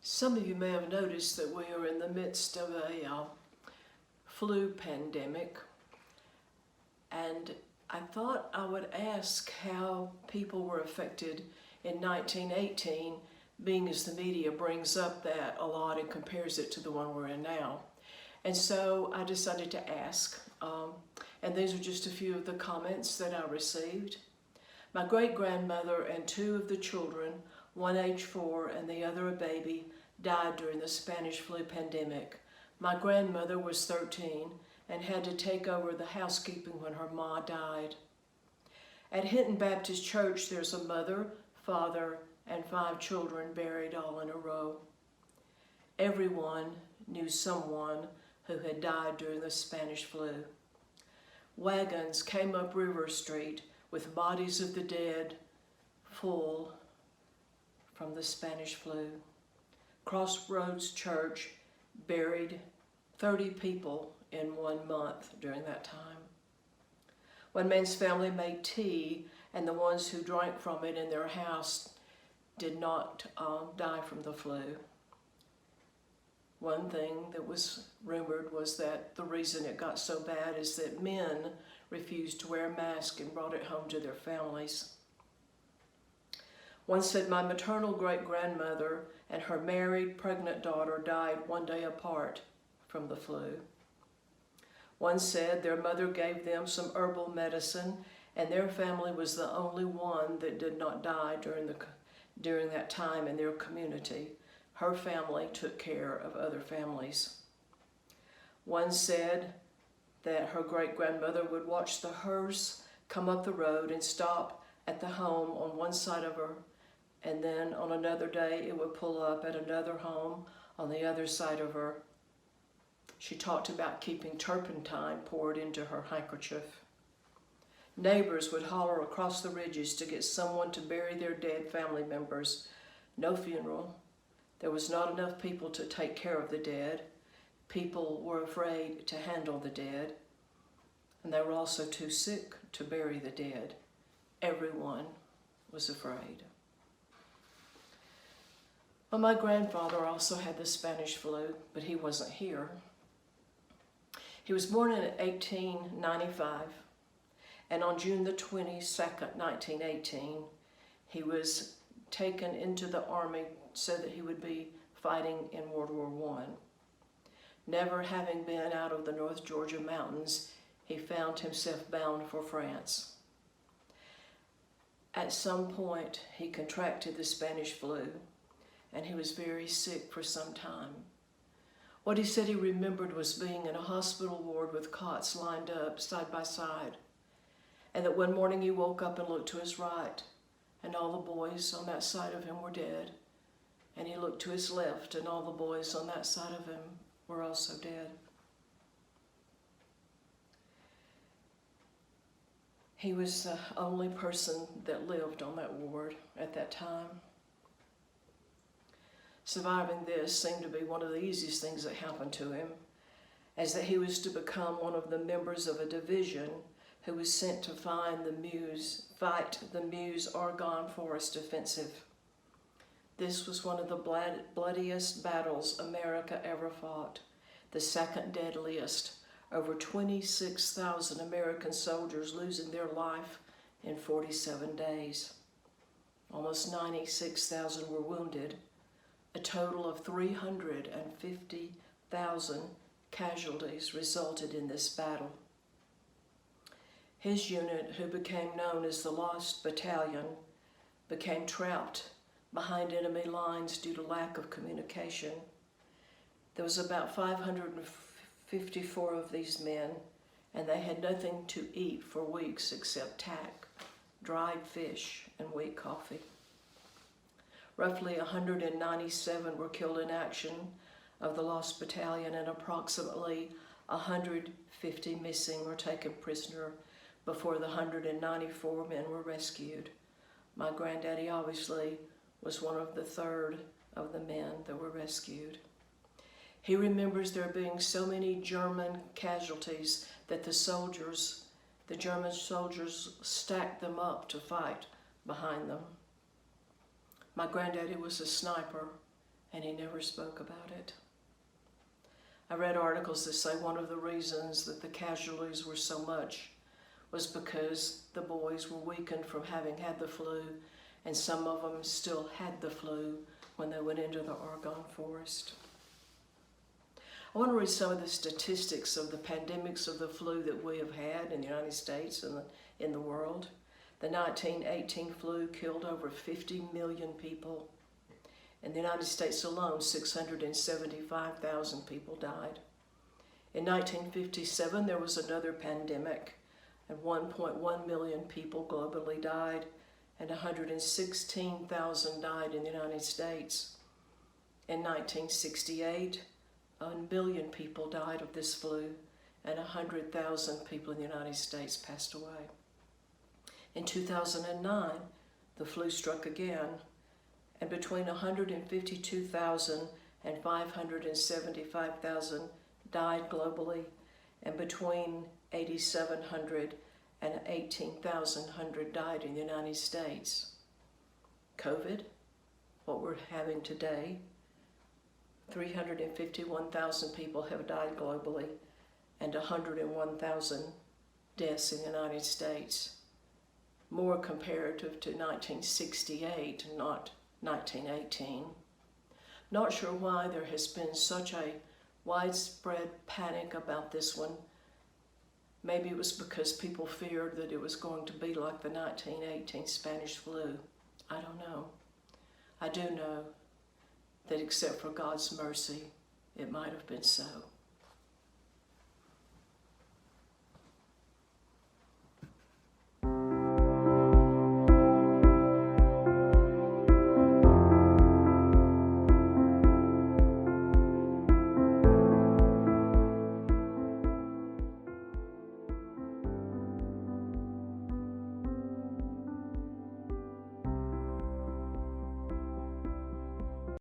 Some of you may have noticed that we are in the midst of a flu pandemic, and I thought I would ask how people were affected in 1918, being as the media brings up that a lot and compares it to the one we're in now. And so I decided to ask, and these are just a few of the comments that I received. My great-grandmother and two of the children, one age 4 and the other a baby, died during the Spanish flu pandemic. My grandmother was 13 and had to take over the housekeeping when her ma died. At Hinton Baptist Church, there's a mother, father, and 5 children buried all in a row. Everyone knew someone who had died during the Spanish flu. Wagons came up River Street with bodies of the dead full from the Spanish flu. Crossroads Church buried 30 people in 1 month during that time. One man's family made tea, and the ones who drank from it in their house did not die from the flu. One thing that was rumored was that the reason it got so bad is that men refused to wear masks and brought it home to their families. One said my maternal great-grandmother and her married pregnant daughter died 1 day apart from the flu. One said their mother gave them some herbal medicine and their family was the only one that did not die during that time in their community. Her family took care of other families. One said that her great-grandmother would watch the hearse come up the road and stop at the home on one side of her, and then on another day it would pull up at another home on the other side of her. She talked about keeping turpentine poured into her handkerchief. Neighbors would holler across the ridges to get someone to bury their dead family members. No funeral. There was not enough people to take care of the dead. People were afraid to handle the dead, and they were also too sick to bury the dead. Everyone was afraid. Well, my grandfather also had the Spanish flu, but he wasn't here. He was born in 1895, and on June the 22nd, 1918, he was taken into the army so that he would be fighting in World War I. Never having been out of the North Georgia mountains, he found himself bound for France. At some point, he contracted the Spanish flu, and he was very sick for some time. What he said he remembered was being in a hospital ward with cots lined up side by side, and that one morning he woke up and looked to his right, and all the boys on that side of him were dead, and he looked to his left, and all the boys on that side of him were also dead. He was the only person that lived on that ward at that time. Surviving this seemed to be one of the easiest things that happened to him, as that he was to become one of the members of a division who was sent to fight the Meuse Argonne Forest Offensive. This was one of the bloodiest battles America ever fought, the second deadliest, over 26,000 American soldiers losing their life in 47 days. Almost 96,000 were wounded. A total of 350,000 casualties resulted in this battle. His unit, who became known as the Lost Battalion, became trapped behind enemy lines due to lack of communication. There was about 554 of these men, and they had nothing to eat for weeks except tack, dried fish, and weak coffee. Roughly 197 were killed in action of the Lost Battalion, and approximately 150 missing or taken prisoner before the 194 men were rescued. My granddaddy obviously was one of the third of the men that were rescued. He remembers there being so many German casualties that the German soldiers stacked them up to fight behind them. My granddaddy was a sniper, and he never spoke about it. I read articles that say one of the reasons that the casualties were so much was because the boys were weakened from having had the flu, and some of them still had the flu when they went into the Argonne forest. I want to read some of the statistics of the pandemics of the flu that we have had in the United States and in the world. The 1918 flu killed over 50 million people. In the United States alone, 675,000 people died. In 1957, there was another pandemic, and 1.1 million people globally died, and 116,000 died in the United States. In 1968, 1 billion people died of this flu, and 100,000 people in the United States passed away. In 2009, the flu struck again, and between 152,000 and 575,000 died globally, and between 8,700 and 18,100 died in the United States. COVID, what we're having today, 351,000 people have died globally, and 101,000 deaths in the United States. More comparative to 1968, not 1918. Not sure why there has been such a widespread panic about this one. Maybe it was because people feared that it was going to be like the 1918 Spanish flu. I don't know. I do know that except for God's mercy, it might have been so.